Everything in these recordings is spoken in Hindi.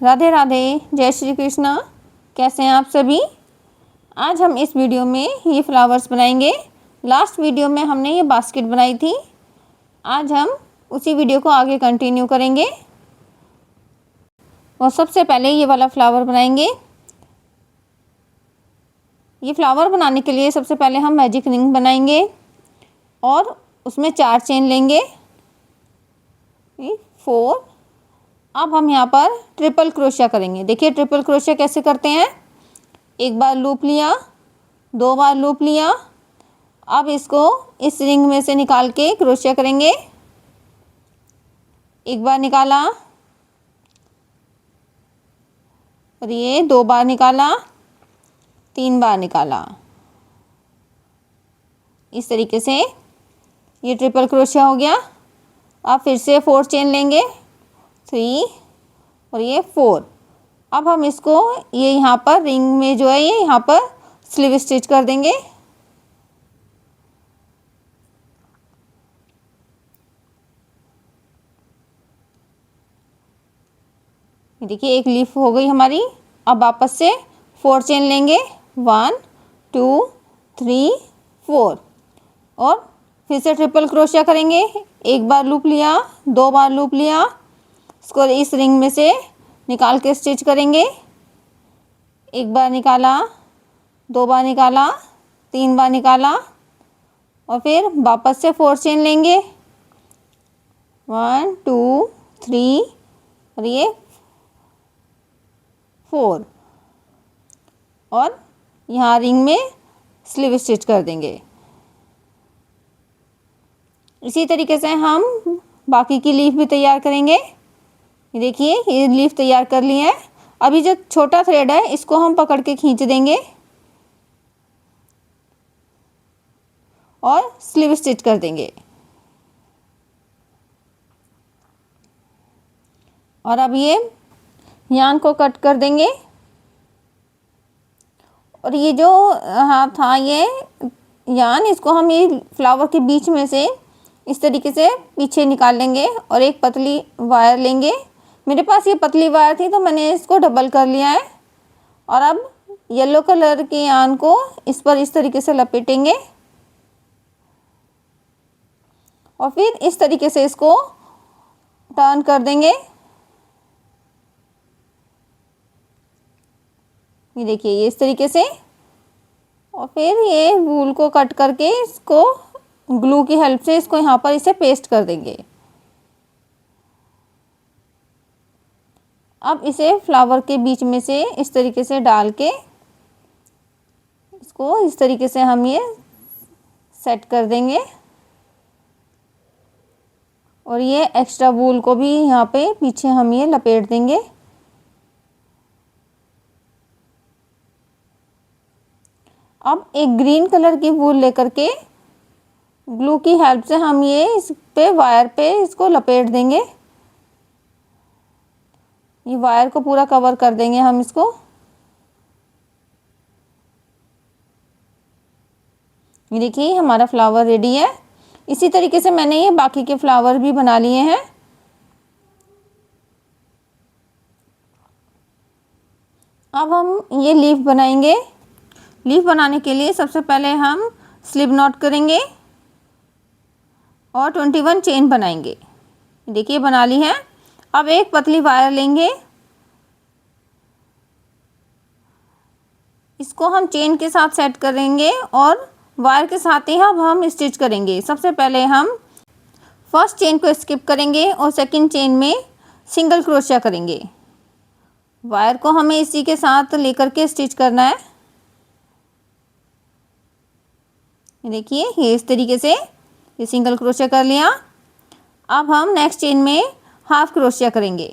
राधे राधे, जय श्री कृष्ण। कैसे हैं आप सभी। आज हम इस वीडियो में ये फ्लावर्स बनाएंगे। लास्ट वीडियो में हमने ये बास्केट बनाई थी। आज हम उसी वीडियो को आगे कंटिन्यू करेंगे और सबसे पहले ये वाला फ्लावर बनाएंगे। ये फ्लावर बनाने के लिए सबसे पहले हम मैजिक रिंग बनाएंगे और उसमें 4 चेन लेंगे, 4। अब हम यहाँ पर ट्रिपल क्रोशिया करेंगे। देखिए ट्रिपल क्रोशिया कैसे करते हैं। एक बार लूप लिया, 2 बार लूप लिया। अब इसको इस रिंग में से निकाल के क्रोशिया करेंगे। एक बार निकाला और ये 2 बार निकाला, 3 बार निकाला। इस तरीके से ये ट्रिपल क्रोशिया हो गया। अब फिर से 4 चेन लेंगे, 3 और ये 4। अब हम इसको ये यहाँ पर रिंग में जो है ये यहाँ पर स्लीव स्टिच कर देंगे। देखिए एक लीफ हो गई हमारी। अब वापस से 4 चेन लेंगे, 1 2 3 4 और फिर से ट्रिपल क्रोशिया करेंगे। एक बार लूप लिया, 2 बार लूप लिया, इसको इस रिंग में से निकाल के स्टिच करेंगे। एक बार निकाला, 2 बार निकाला, 3 बार निकाला और फिर वापस से 4 चेन लेंगे, 1 2 3 और ये 4 और यहाँ रिंग में स्लीव स्टिच कर देंगे। इसी तरीके से हम बाकी की लीफ भी तैयार करेंगे। ये देखिए ये लीफ तैयार कर ली है। अभी जो छोटा थ्रेड है इसको हम पकड़ के खींच देंगे और स्लीव स्टिच कर देंगे। और अब ये यान को कट कर देंगे और ये जो हाँ था ये यान, इसको हम ये फ्लावर के बीच में से इस तरीके से पीछे निकाल लेंगे और एक पतली वायर लेंगे। मेरे पास ये पतली वायर थी तो मैंने इसको डबल कर लिया है। और अब येलो कलर के यान को इस पर इस तरीके से लपेटेंगे और फिर इस तरीके से इसको टर्न कर देंगे। ये देखिए ये इस तरीके से। और फिर ये वूल को कट करके इसको ग्लू की हेल्प से इसको यहाँ पर इसे पेस्ट कर देंगे। अब इसे फ्लावर के बीच में से इस तरीके से डाल के इसको इस तरीके से हम ये सेट कर देंगे और ये एक्स्ट्रा वूल को भी यहाँ पे पीछे हम ये लपेट देंगे। अब एक ग्रीन कलर की वूल लेकर के ग्लू की हेल्प से हम ये इस पे वायर पे इसको लपेट देंगे। ये वायर को पूरा कवर कर देंगे हम इसको। ये देखिए हमारा फ्लावर रेडी है। इसी तरीके से मैंने ये बाकी के फ्लावर भी बना लिए हैं। अब हम ये लीफ बनाएंगे। लीफ बनाने के लिए सबसे पहले हम स्लिप नॉट करेंगे और 21 चेन बनाएंगे। देखिए बना ली है। अब एक पतली वायर लेंगे, इसको हम चेन के साथ सेट करेंगे और वायर के साथ ही हम स्टिच करेंगे। सबसे पहले हम फर्स्ट चेन को स्किप करेंगे और सेकंड चेन में सिंगल क्रोशिया करेंगे। वायर को हमें इसी के साथ लेकर के स्टिच करना है। देखिए ये इस तरीके से ये सिंगल क्रोशिया कर लिया। अब हम नेक्स्ट चेन में हाफ क्रोशिया करेंगे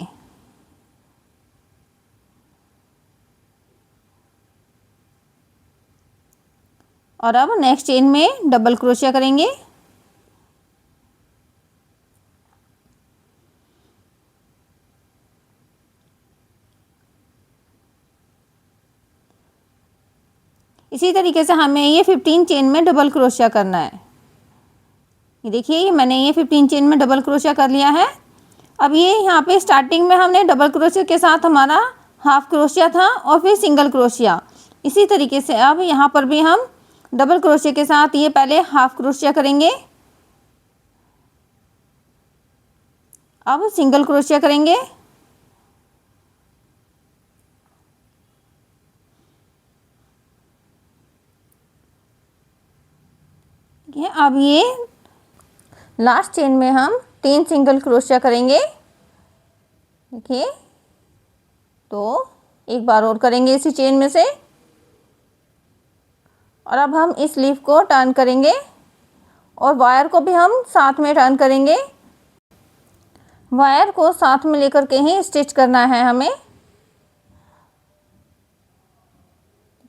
और अब नेक्स्ट चेन में डबल क्रोशिया करेंगे। इसी तरीके से हमें ये 15 चेन में डबल क्रोशिया करना है। ये देखिए मैंने ये 15 चेन में डबल क्रोशिया कर लिया है। अब ये यहाँ पे स्टार्टिंग में हमने डबल क्रोशिया के साथ हमारा हाफ क्रोशिया था और फिर सिंगल क्रोशिया। इसी तरीके से अब यहाँ पर भी हम डबल क्रोशिया के साथ ये पहले हाफ क्रोशिया करेंगे, अब सिंगल क्रोशिया करेंगे, अब ये लास्ट चेन में हम 3 सिंगल क्रोशिया करेंगे। देखिए, तो एक बार और करेंगे इसी चेन में से, और अब हम इस लीफ को टर्न करेंगे और वायर को भी हम साथ में टर्न करेंगे। वायर को साथ में लेकर के ही स्टिच करना है हमें।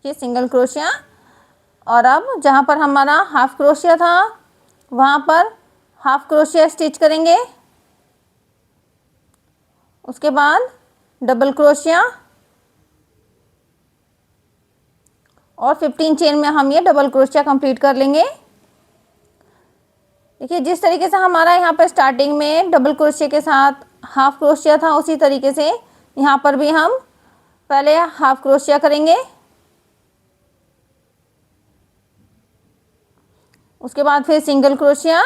ये सिंगल क्रोशिया, और अब जहाँ पर हमारा हाफ क्रोशिया था वहाँ पर हाफ क्रोशिया स्टिच करेंगे, उसके बाद डबल क्रोशिया, और 15 चेन में हम ये डबल क्रोशिया कंप्लीट कर लेंगे। देखिए, जिस तरीके से हमारा यहाँ पर स्टार्टिंग में डबल क्रोशिया के साथ हाफ क्रोशिया था, उसी तरीके से यहाँ पर भी हम पहले हाफ क्रोशिया करेंगे, उसके बाद फिर सिंगल क्रोशिया,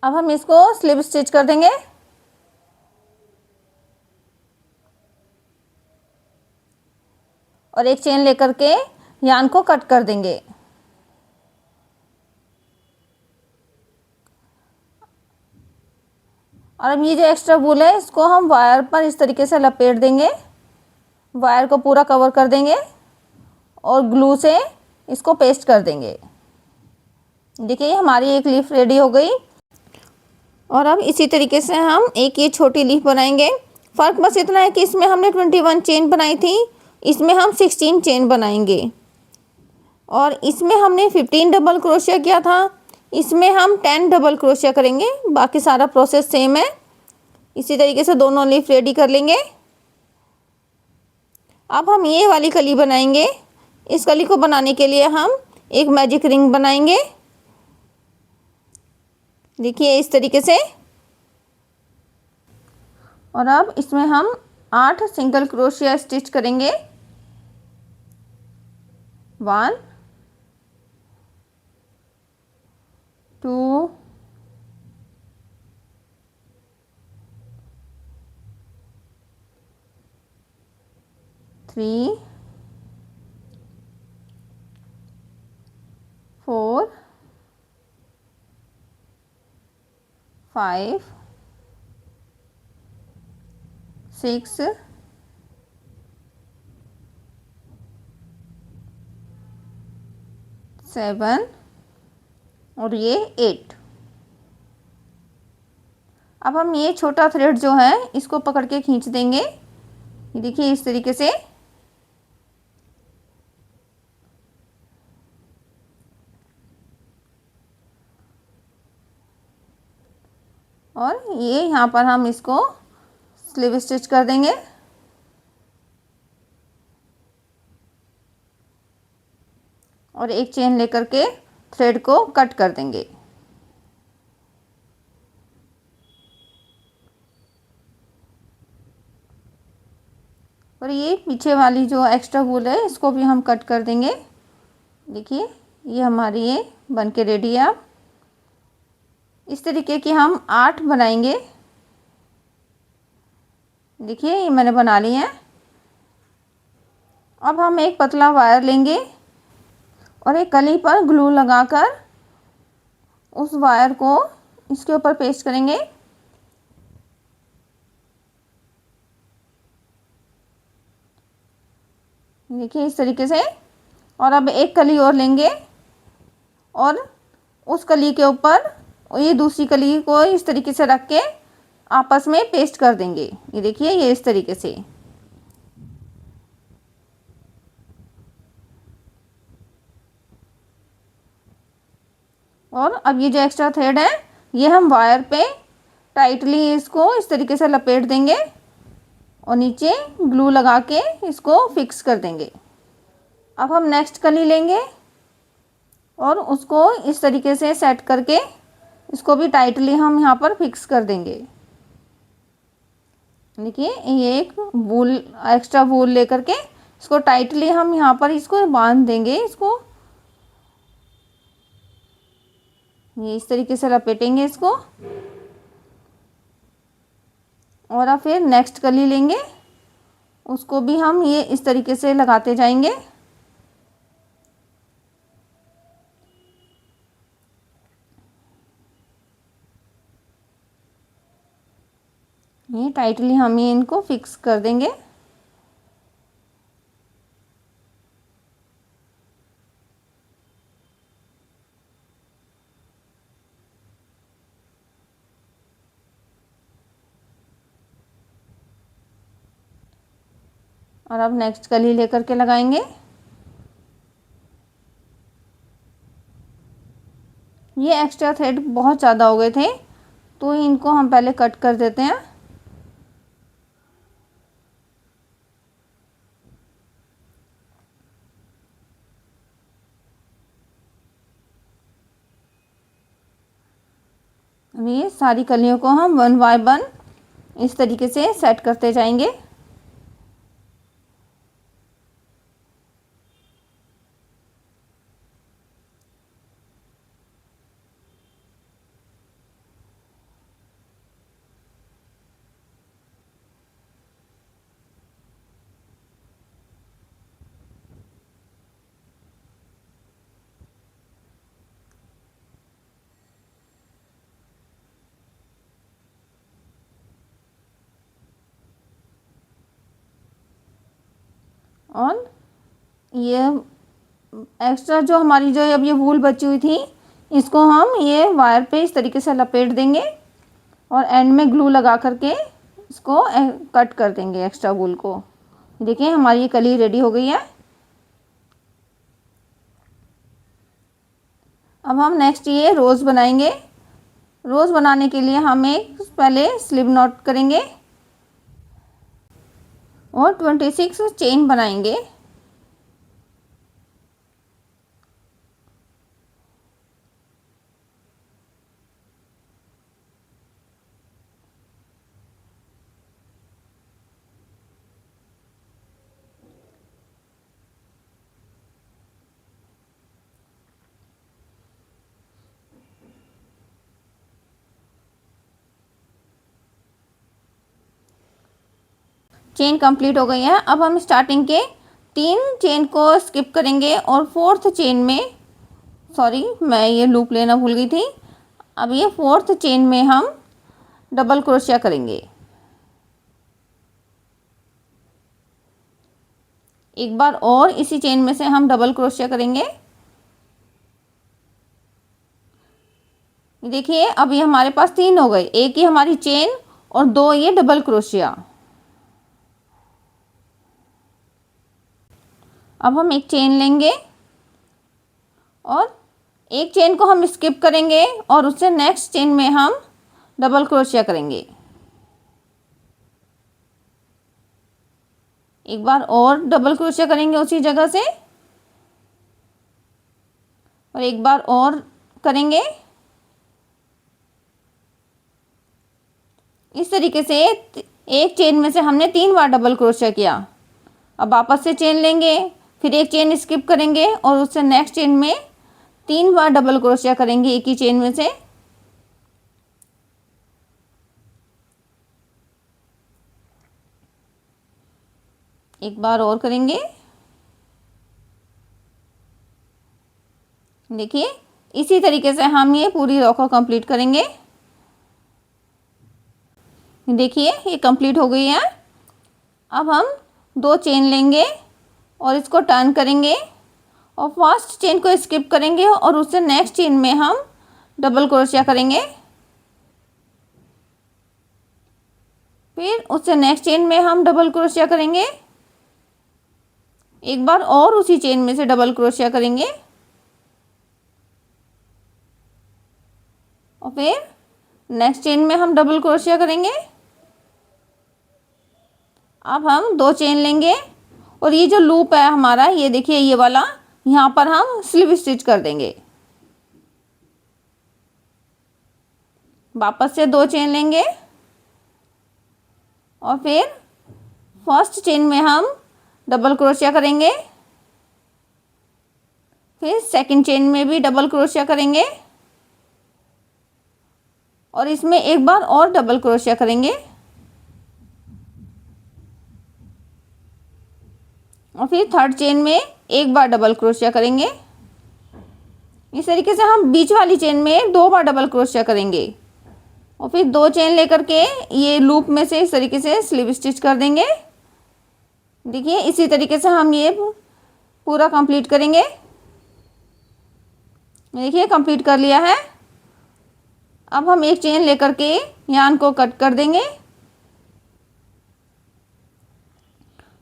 अब हम इसको स्लिप स्टिच कर देंगे। और एक चेन लेकर के यान को कट कर देंगे। और अब ये जो एक्स्ट्रा वूल है इसको हम वायर पर इस तरीके से लपेट देंगे, वायर को पूरा कवर कर देंगे और ग्लू से इसको पेस्ट कर देंगे। देखिए, हमारी एक लीफ रेडी हो गई। और अब इसी तरीके से हम एक ये छोटी लीफ बनाएंगे। फ़र्क बस इतना है कि इसमें हमने 21 चेन बनाई थी, इसमें हम 16 चेन बनाएंगे। और इसमें हमने 15 डबल क्रोशिया किया था, इसमें हम 10 डबल क्रोशिया करेंगे। बाकी सारा प्रोसेस सेम है। इसी तरीके से दोनों लीफ रेडी कर लेंगे। अब हम ये वाली कली बनाएंगे। इस कली को बनाने के लिए हम एक मैजिक रिंग बनाएंगे। देखिए, इस तरीके से। और अब इसमें हम 8 सिंगल क्रोशिया स्टिच करेंगे। 1 2 3 4 5 6 7 और ये 8। अब हम ये छोटा थ्रेड जो है इसको पकड़ के खींच देंगे। ये देखिए, इस तरीके से। और ये यहाँ पर हम इसको स्लीव स्टिच कर देंगे। और एक चेन लेकर के थ्रेड को कट कर देंगे। और ये पीछे वाली जो एक्स्ट्रा वूल है इसको भी हम कट कर देंगे। देखिए, ये हमारी ये बन के रेडी है। अब इस तरीके की हम 8 बनाएंगे। देखिए, ये मैंने बना ली है। अब हम एक पतला वायर लेंगे और एक कली पर ग्लू लगाकर उस वायर को इसके ऊपर पेस्ट करेंगे। देखिए, इस तरीके से। और अब एक कली और लेंगे और उस कली के ऊपर ये दूसरी कली को इस तरीके से रख के आपस में पेस्ट कर देंगे। ये देखिए, ये इस तरीके से। और अब ये जो एक्स्ट्रा थ्रेड है ये हम वायर पे टाइटली इसको इस तरीके से लपेट देंगे और नीचे ग्लू लगा के इसको फिक्स कर देंगे। अब हम नेक्स्ट कली लेंगे और उसको इस तरीके से सेट करके इसको भी टाइटली हम यहाँ पर फिक्स कर देंगे। देखिए ये एक वूल, एक्स्ट्रा वूल लेकर के इसको टाइटली हम यहाँ पर इसको बांध देंगे। इसको ये इस तरीके से लपेटेंगे इसको, और अब फिर नेक्स्ट कली लेंगे, उसको भी हम ये इस तरीके से लगाते जाएंगे। ये टाइटली हम ये इनको फिक्स कर देंगे। और अब नेक्स्ट कली लेकर के लगाएंगे। ये एक्स्ट्रा थ्रेड बहुत ज़्यादा हो गए थे तो इनको हम पहले कट कर देते हैं। ये सारी कलियों को हम वन बाय वन इस तरीके से सेट करते जाएंगे। और ये एक्स्ट्रा जो हमारी जो अब ये वूल बची हुई थी इसको हम ये वायर पे इस तरीके से लपेट देंगे और एंड में ग्लू लगा करके इसको कट कर देंगे एक्स्ट्रा वूल को। देखिए हमारी ये कली रेडी हो गई है। अब हम नेक्स्ट ये रोज़ बनाएंगे। रोज़ बनाने के लिए हम एक पहले स्लिप नॉट करेंगे और 26 चेन बनाएंगे। चेन कंप्लीट हो गई है। अब हम स्टार्टिंग के 3 चेन को स्किप करेंगे और फोर्थ चेन में, सॉरी मैं ये लूप लेना भूल गई थी, अब ये फोर्थ चेन में हम डबल क्रोशिया करेंगे। एक बार और इसी चेन में से हम डबल क्रोशिया करेंगे। देखिए अब ये हमारे पास 3 हो गए, एक ही हमारी चेन और 2 ये डबल क्रोशिया। अब हम एक चेन लेंगे और एक चेन को हम स्किप करेंगे और उससे नेक्स्ट चेन में हम डबल क्रोशिया करेंगे। एक बार और डबल क्रोशिया करेंगे उसी जगह से और एक बार और करेंगे। इस तरीके से एक चेन में से हमने 3 बार डबल क्रोशिया किया। अब वापस से चेन लेंगे, फिर एक चेन स्किप करेंगे और उससे नेक्स्ट चेन में 3 बार डबल क्रोशिया करेंगे एक ही चेन में से। एक बार और करेंगे। देखिए इसी तरीके से हम ये पूरी रो को कंप्लीट करेंगे। देखिए ये कंप्लीट हो गई है। अब हम 2 चेन लेंगे और इसको टर्न करेंगे और फर्स्ट चेन को स्किप करेंगे और उससे नेक्स्ट चेन में हम डबल क्रोशिया करेंगे। फिर उससे नेक्स्ट चेन में हम डबल क्रोशिया करेंगे। एक बार और उसी चेन में से डबल क्रोशिया करेंगे और फिर नेक्स्ट चेन में हम डबल क्रोशिया करेंगे। अब हम 2 चेन लेंगे और ये जो लूप है हमारा, ये देखिए ये वाला, यहाँ पर हम स्लिप स्टिच कर देंगे। वापस से 2 चेन लेंगे और फिर फर्स्ट चेन में हम डबल क्रोशिया करेंगे, फिर सेकंड चेन में भी डबल क्रोशिया करेंगे और इसमें एक बार और डबल क्रोशिया करेंगे और फिर थर्ड चेन में एक बार डबल क्रोशिया करेंगे। इस तरीके से हम बीच वाली चेन में 2 बार डबल क्रोशिया करेंगे और फिर 2 चेन लेकर के ये लूप में से इस तरीके से स्लिप स्टिच कर देंगे। देखिए इसी तरीके से हम ये पूरा कंप्लीट करेंगे। देखिए कंप्लीट कर लिया है। अब हम एक चेन लेकर के यार्न को कट कर देंगे।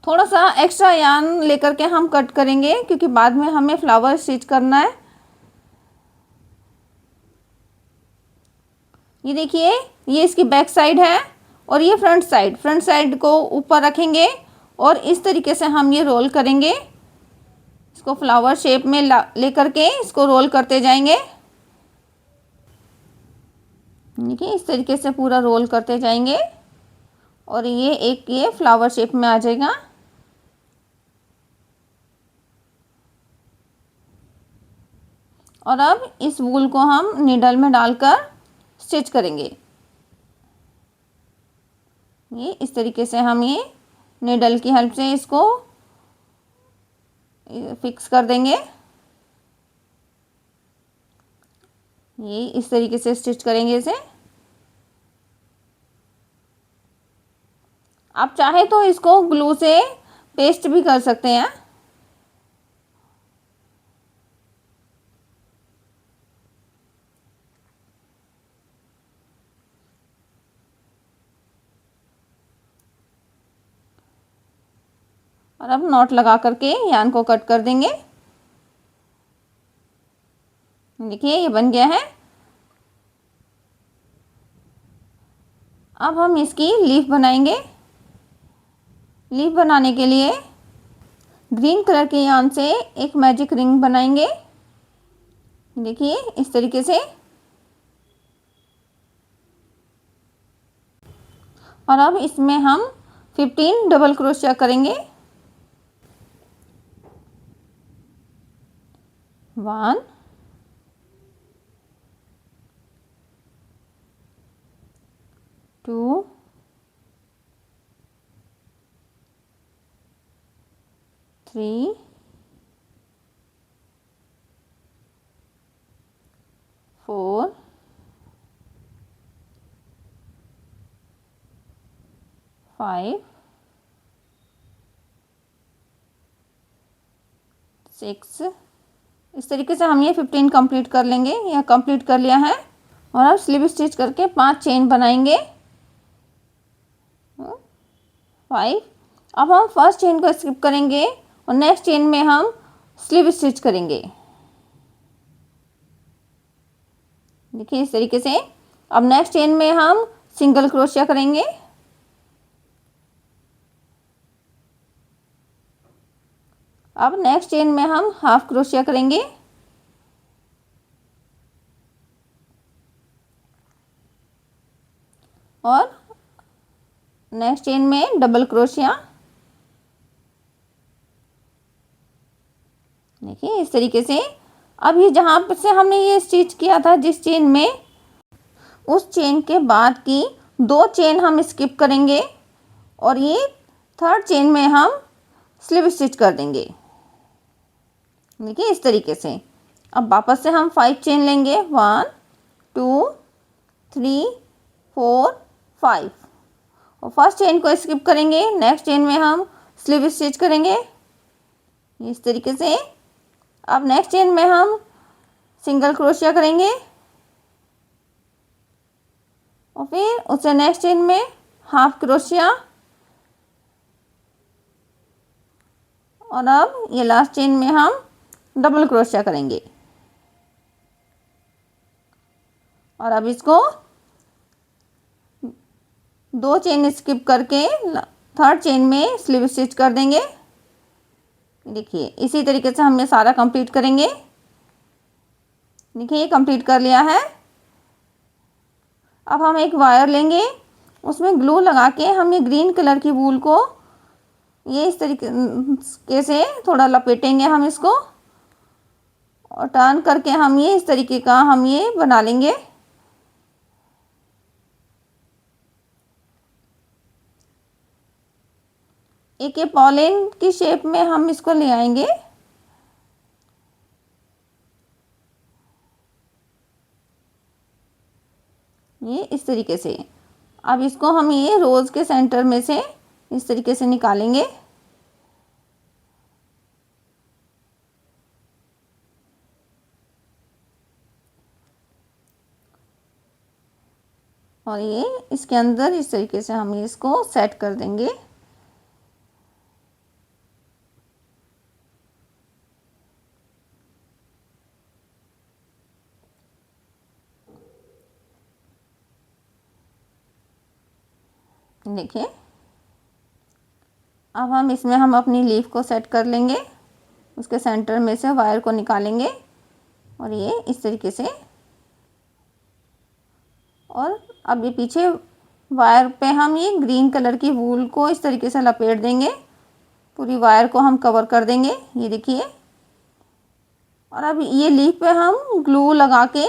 थोड़ा सा एक्स्ट्रा यार्न लेकर के हम कट करेंगे क्योंकि बाद में हमें फ्लावर स्टिच करना है। ये देखिए ये इसकी बैक साइड है और ये फ्रंट साइड को ऊपर रखेंगे और इस तरीके से हम ये रोल करेंगे। इसको फ्लावर शेप में लेकर के इसको रोल करते जाएंगे। देखिए इस तरीके से पूरा रोल करते जाएंगे और ये फ्लावर शेप में आ जाएगा। और अब इस वूल को हम नीडल में डालकर स्टिच करेंगे। ये इस तरीके से हम ये नीडल की हेल्प से इसको फिक्स कर देंगे। ये इस तरीके से स्टिच करेंगे इसे। आप चाहे तो इसको ग्लू से पेस्ट भी कर सकते हैं। और अब नॉट लगा करके यार्न को कट कर देंगे। देखिए ये बन गया है। अब हम इसकी लीफ बनाएंगे। लीफ बनाने के लिए ग्रीन कलर के यार्न से एक मैजिक रिंग बनाएंगे। देखिए इस तरीके से। और अब इसमें हम 15 डबल क्रोशिया करेंगे। 1 2 3 4 5 6। इस तरीके से हम ये 15 कंप्लीट कर लेंगे। यह कंप्लीट कर लिया है। और अब स्लिप स्टिच करके 5 चेन बनाएंगे। 5। अब हम फर्स्ट चेन को स्किप करेंगे और नेक्स्ट चेन में हम स्लिप स्टिच करेंगे। देखिए इस तरीके से। अब नेक्स्ट चेन में हम सिंगल क्रोशिया करेंगे। अब नेक्स्ट चेन में हम हाफ क्रोशिया करेंगे। और नेक्स्ट चेन में डबल क्रोशिया। देखिए इस तरीके से। अब ये जहाँ से हमने ये स्टिच किया था जिस चेन में, उस चेन के बाद की 2 चेन हम स्किप करेंगे और ये थर्ड चेन में हम स्लिप स्टिच कर देंगे। देखिए इस तरीके से। अब वापस से हम 5 चेन लेंगे। 1 2 3 4 5 और फर्स्ट चेन को स्किप करेंगे। नेक्स्ट चेन में हम स्लिप स्टिच करेंगे इस तरीके से। अब नेक्स्ट चेन में हम सिंगल क्रोशिया करेंगे और फिर उससे नेक्स्ट चेन में हाफ क्रोशिया। और अब ये लास्ट चेन में हम डबल क्रोशिया करेंगे। और अब इसको 2 चेन स्किप करके थर्ड चेन में स्लिप स्टिच कर देंगे। देखिए इसी तरीके से हम ये सारा कंप्लीट करेंगे। देखिए ये कंप्लीट कर लिया है। अब हम एक वायर लेंगे, उसमें ग्लू लगा के हम ये ग्रीन कलर की वूल को ये इस तरीके से थोड़ा लपेटेंगे हम इसको, और टर्न करके हम ये इस तरीके का हम ये बना लेंगे। एक ये पॉलिन की शेप में हम इसको ले आएंगे। ये इस तरीके से। अब इसको हम ये रोज के सेंटर में से इस तरीके से निकालेंगे। और ये इसके अंदर इस तरीके से हम इसको सेट कर देंगे। देखिए अब हम इसमें हम अपनी लीफ को सेट कर लेंगे, उसके सेंटर में से वायर को निकालेंगे और ये इस तरीके से। और अब ये पीछे वायर पे हम ये ग्रीन कलर की वूल को इस तरीके से लपेट देंगे, पूरी वायर को हम कवर कर देंगे, ये देखिए। और अब ये लीफ पे हम ग्लू लगा के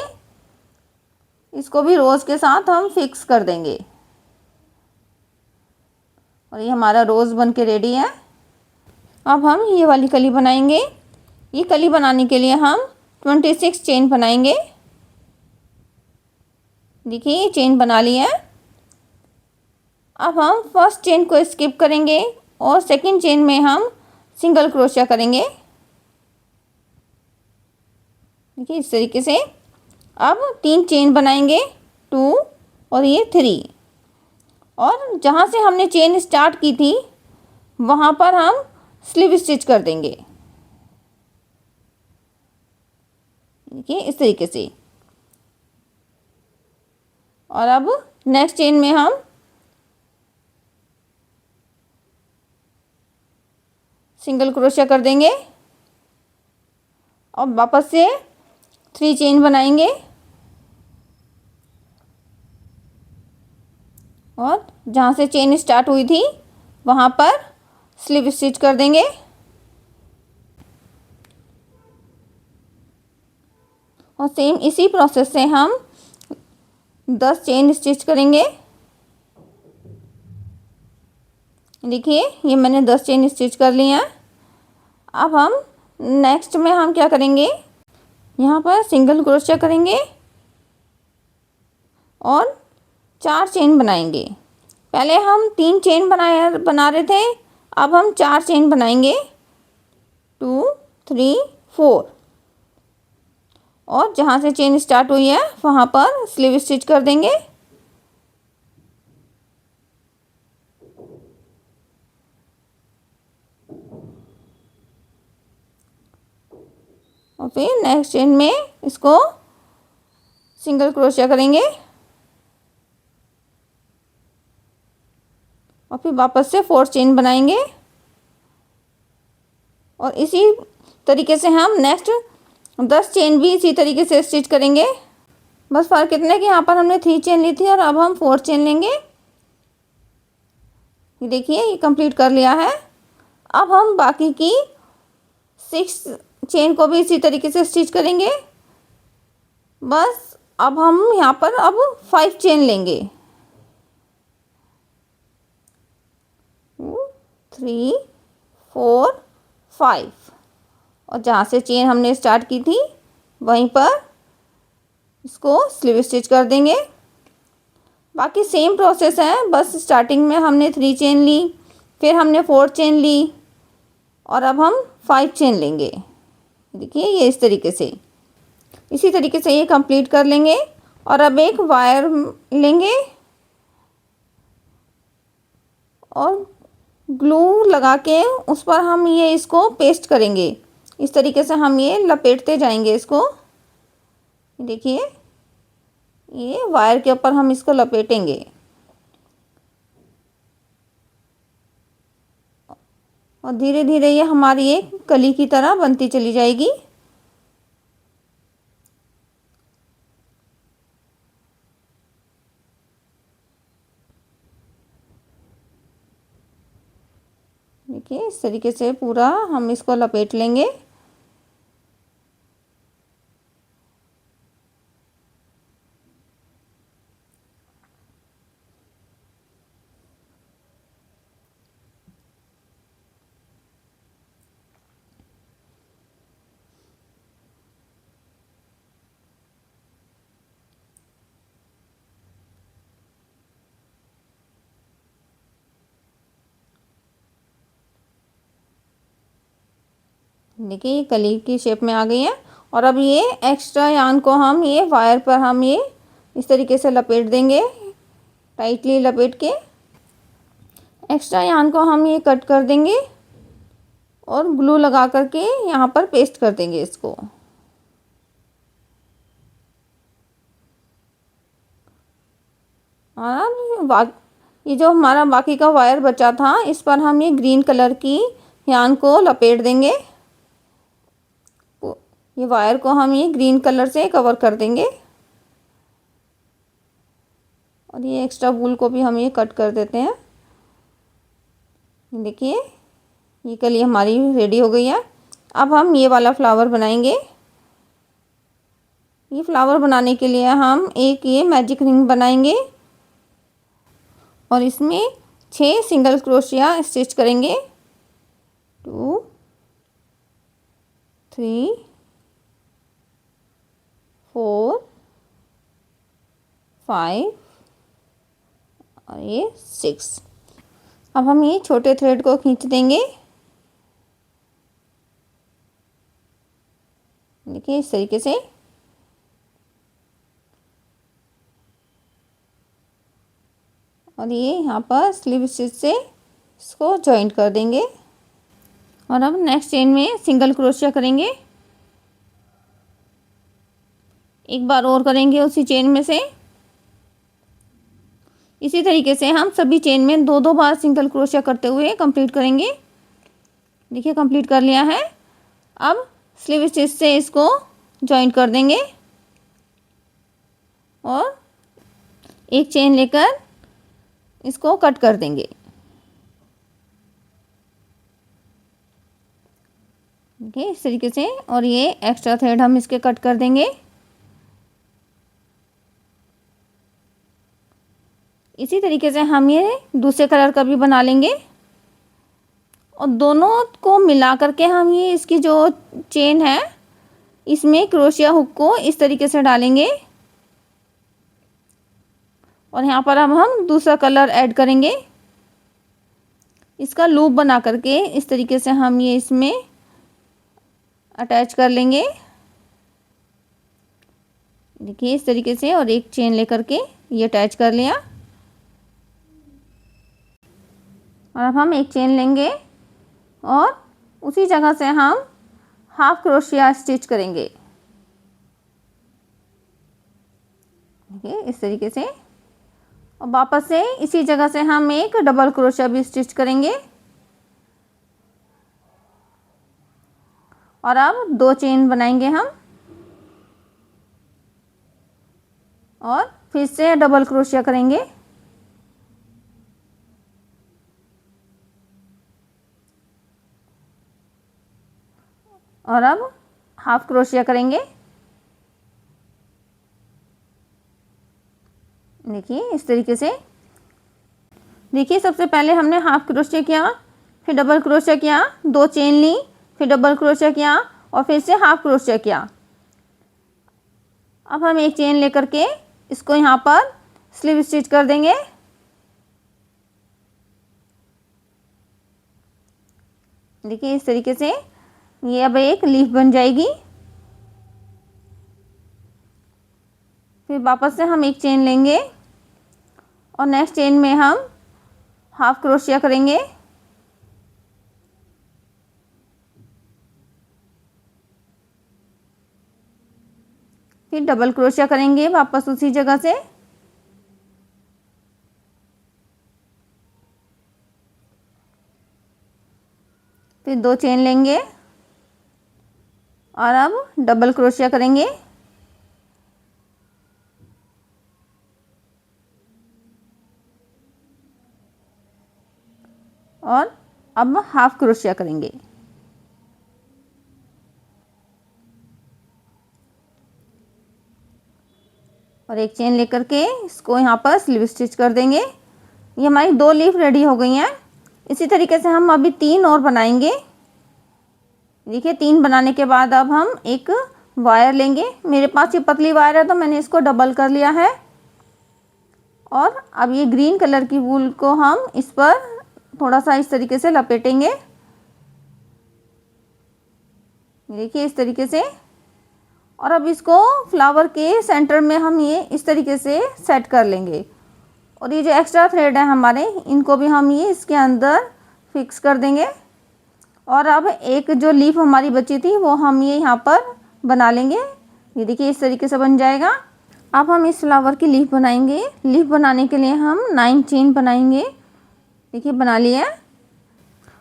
इसको भी रोज़ के साथ हम फिक्स कर देंगे। और ये हमारा रोज़ बन के रेडी है। अब हम ये वाली कली बनाएंगे। ये कली बनाने के लिए हम 26 चेन बनाएंगे। देखिए ये चेन बना लिया है। अब हम फर्स्ट चेन को स्किप करेंगे और सेकंड चेन में हम सिंगल क्रोशिया करेंगे। देखिए इस तरीके से। अब 3 चेन बनाएंगे, 2 और ये 3। और जहाँ से हमने चेन स्टार्ट की थी वहाँ पर हम स्लीव स्टिच कर देंगे। देखिए इस तरीके से। और अब नेक्स्ट चेन में हम सिंगल क्रोशिया कर देंगे और वापस से 3 चेन बनाएंगे और जहाँ से चेन स्टार्ट हुई थी वहाँ पर स्लिप स्टिच कर देंगे। और सेम इसी प्रोसेस से हम 10 चेन स्टिच करेंगे। देखिए ये मैंने 10 चेन स्टिच कर ली हैं। अब हम नेक्स्ट में हम क्या करेंगे, यहाँ पर सिंगल क्रोशिया करेंगे और 4 चेन बनाएंगे। पहले हम 3 चेन बना रहे थे, अब हम 4 चेन बनाएंगे, 2 3 4। और जहाँ से चेन स्टार्ट हुई है वहाँ पर स्लीव स्टिच कर देंगे। और फिर नेक्स्ट चेन में इसको सिंगल क्रोशिया करेंगे और फिर वापस से 4 चेन बनाएंगे। और इसी तरीके से हम नेक्स्ट 10 चेन भी इसी तरीके से स्टिच करेंगे। बस फ़र्क इतना है कि यहाँ पर हमने 3 चेन ली थी और अब हम 4 चेन लेंगे। ये देखिए ये कंप्लीट कर लिया है। अब हम बाकी की 6 चेन को भी इसी तरीके से स्टिच करेंगे। बस अब हम यहाँ पर अब 5 चेन लेंगे, 2 3 4 5। और जहाँ से चेन हमने स्टार्ट की थी वहीं पर इसको स्लीव स्टिच कर देंगे। बाकी सेम प्रोसेस है, बस स्टार्टिंग में हमने 3 चेन ली, फिर हमने 4 चेन ली और अब हम 5 चेन लेंगे। देखिए ये इस तरीके से, इसी तरीके से ये कंप्लीट कर लेंगे। और अब एक वायर लेंगे और ग्लू लगा के उस पर हम ये इसको पेस्ट करेंगे। इस तरीके से हम ये लपेटते जाएंगे इसको। देखिए ये वायर के ऊपर हम इसको लपेटेंगे। और धीरे धीरे ये हमारी एक कली की तरह बनती चली जाएगी। देखिए इस तरीके से पूरा हम इसको लपेट लेंगे। देखिए ये कली की शेप में आ गई है। और अब ये एक्स्ट्रा यार्न को हम ये वायर पर हम ये इस तरीके से लपेट देंगे, टाइटली लपेट के। एक्स्ट्रा यार्न को हम ये कट कर देंगे और ग्लू लगा करके यहाँ पर पेस्ट कर देंगे इसको। और ये जो हमारा बाकी का वायर बचा था, इस पर हम ये ग्रीन कलर की यार्न को लपेट देंगे। ये वायर को हम ये ग्रीन कलर से कवर कर देंगे और ये एक्स्ट्रा वूल को भी हम ये कट कर देते हैं। देखिए ये कली हमारी रेडी हो गई है। अब हम ये वाला फ्लावर बनाएंगे। ये फ्लावर बनाने के लिए हम एक ये मैजिक रिंग बनाएंगे और इसमें 6 सिंगल क्रोशिया स्टिच करेंगे। 2 3 4 5 और ये 6। अब हम ये छोटे थ्रेड को खींच देंगे। देखिए इस तरीके से। और ये यहाँ पर स्लीव स्टिच से इसको जॉइंट कर देंगे। और अब नेक्स्ट चेन में सिंगल क्रोशिया करेंगे। एक बार और करेंगे उसी चेन में से। इसी तरीके से हम सभी चेन में 2-2 बार सिंगल क्रोशिया करते हुए कंप्लीट करेंगे। देखिए कंप्लीट कर लिया है। अब स्लीव स्टिच से इसको जॉइंट कर देंगे और एक चेन लेकर इसको कट कर देंगे। देखिए इस तरीके से। और ये एक्स्ट्रा थ्रेड हम इसके कट कर देंगे। इसी तरीके से हम ये दूसरे कलर का भी बना लेंगे और दोनों को मिला करके हम ये इसकी जो चेन है इसमें क्रोशिया हुक को इस तरीके से डालेंगे और यहाँ पर अब हम दूसरा कलर ऐड करेंगे। इसका लूप बना करके इस तरीके से हम ये इसमें अटैच कर लेंगे। देखिए इस तरीके से। और एक चेन लेकर के ये अटैच कर लिया। और अब हम एक चेन लेंगे और उसी जगह से हम हाफ क्रोशिया स्टिच करेंगे। देखिए इस तरीके से। और वापस से इसी जगह से हम एक डबल क्रोशिया भी स्टिच करेंगे। और अब 2 चेन बनाएंगे हम और फिर से डबल क्रोशिया करेंगे। और अब हाफ क्रोशिया करेंगे। देखिए इस तरीके से। देखिए सबसे पहले हमने हाफ क्रोशिया किया, फिर डबल क्रोशिया किया, 2 चेन ली, फिर डबल क्रोशिया किया और फिर से हाफ क्रोशिया किया। अब हम एक चेन लेकर के इसको यहाँ पर स्लीव स्टिच कर देंगे। देखिए इस तरीके से ये अब एक लीफ बन जाएगी। फिर वापस से हम एक चेन लेंगे और नेक्स्ट चेन में हम हाफ क्रोशिया करेंगे। फिर डबल क्रोशिया करेंगे वापस उसी जगह से। फिर 2 चेन लेंगे और अब डबल क्रोशिया करेंगे। और अब हाफ क्रोशिया करेंगे। और एक चेन लेकर के इसको यहाँ पर स्लीव स्टिच कर देंगे। ये हमारी 2 लीफ रेडी हो गई हैं। इसी तरीके से हम अभी 3 और बनाएंगे। देखिए 3 बनाने के बाद अब हम एक वायर लेंगे। मेरे पास ये पतली वायर है तो मैंने इसको डबल कर लिया है। और अब ये ग्रीन कलर की वूल को हम इस पर थोड़ा सा इस तरीके से लपेटेंगे। देखिए इस तरीके से। और अब इसको फ्लावर के सेंटर में हम ये इस तरीके से सेट कर लेंगे। और ये जो एक्स्ट्रा थ्रेड है हमारे, इनको भी हम ये इसके अंदर फिक्स कर देंगे। और अब एक जो लीफ हमारी बची थी वो हम ये यहाँ पर बना लेंगे। ये देखिए इस तरीके से बन जाएगा। अब हम इस फ्लावर की लीफ बनाएंगे। लीफ बनाने के लिए हम 9 चेन बनाएंगे। देखिए बना लिया है।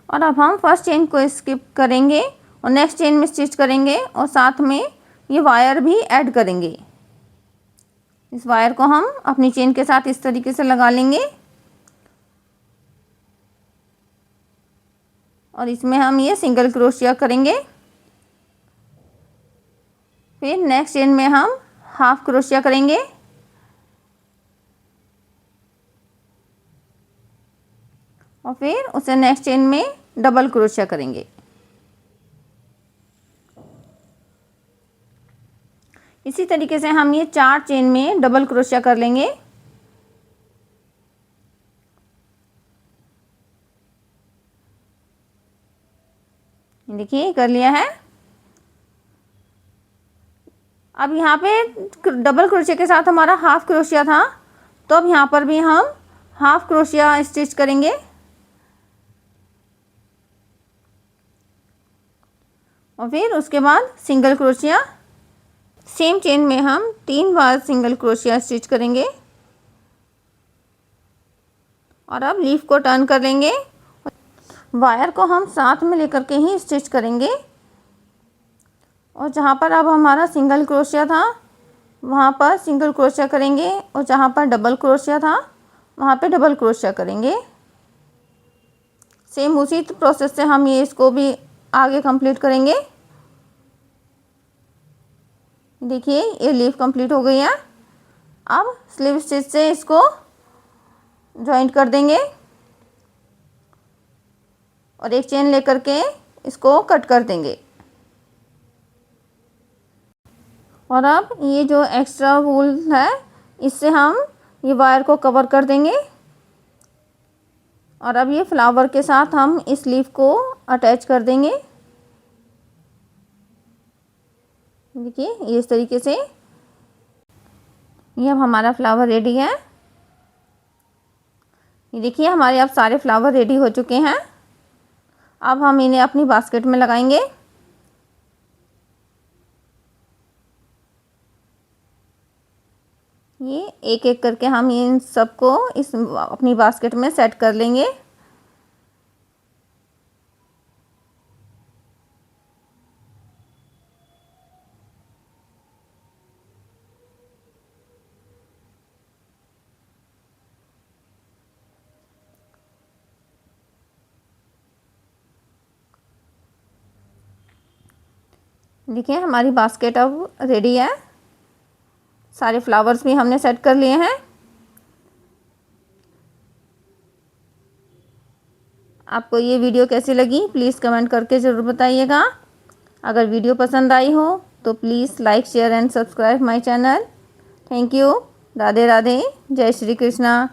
और अब हम फर्स्ट चेन को स्किप करेंगे और नेक्स्ट चेन में स्टिच करेंगे और साथ में ये वायर भी ऐड करेंगे। इस वायर को हम अपनी चेन के साथ इस तरीके से लगा लेंगे और इसमें हम ये सिंगल क्रोशिया करेंगे। फिर नेक्स्ट चेन में हम हाफ क्रोशिया करेंगे और फिर उसे नेक्स्ट चेन में डबल क्रोशिया करेंगे। इसी तरीके से हम ये 4 चेन में डबल क्रोशिया कर लेंगे। देखिए कर लिया है। अब यहाँ पे डबल क्रोशिया के साथ हमारा हाफ क्रोशिया था, तो अब यहाँ पर भी हम हाफ क्रोशिया स्टिच करेंगे। और फिर उसके बाद सिंगल क्रोशिया। सेम चेन में हम 3 बार सिंगल क्रोशिया स्टिच करेंगे। और अब लीफ को टर्न कर लेंगे। वायर को हम साथ में लेकर के ही स्टिच करेंगे। और जहाँ पर अब हमारा सिंगल क्रोशिया था वहाँ पर सिंगल क्रोशिया करेंगे और जहाँ पर डबल क्रोशिया था वहाँ पे डबल क्रोशिया करेंगे। सेम उसी प्रोसेस से हम ये इसको भी आगे कंप्लीट करेंगे। देखिए ये लीफ कंप्लीट हो गई है। अब स्लीव स्टिच से इसको जॉइंट कर देंगे और एक चेन लेकर के इसको कट कर देंगे। और अब ये जो एक्स्ट्रा वूल है इससे हम ये वायर को कवर कर देंगे। और अब ये फ्लावर के साथ हम इस लीफ को अटैच कर देंगे। देखिए ये इस तरीके से। ये अब हमारा फ्लावर रेडी है। ये देखिए हमारे अब सारे फ्लावर रेडी हो चुके हैं। अब हम इन्हें अपनी बास्केट में लगाएंगे। ये एक एक करके हम इन सबको इस अपनी बास्केट में सेट कर लेंगे। देखिए हमारी बास्केट अब रेडी है। सारे फ्लावर्स भी हमने सेट कर लिए हैं। आपको ये वीडियो कैसी लगी प्लीज़ कमेंट करके ज़रूर बताइएगा। अगर वीडियो पसंद आई हो तो please like share and subscribe my channel. Thank you. Radhe Radhe. जय श्री कृष्णा।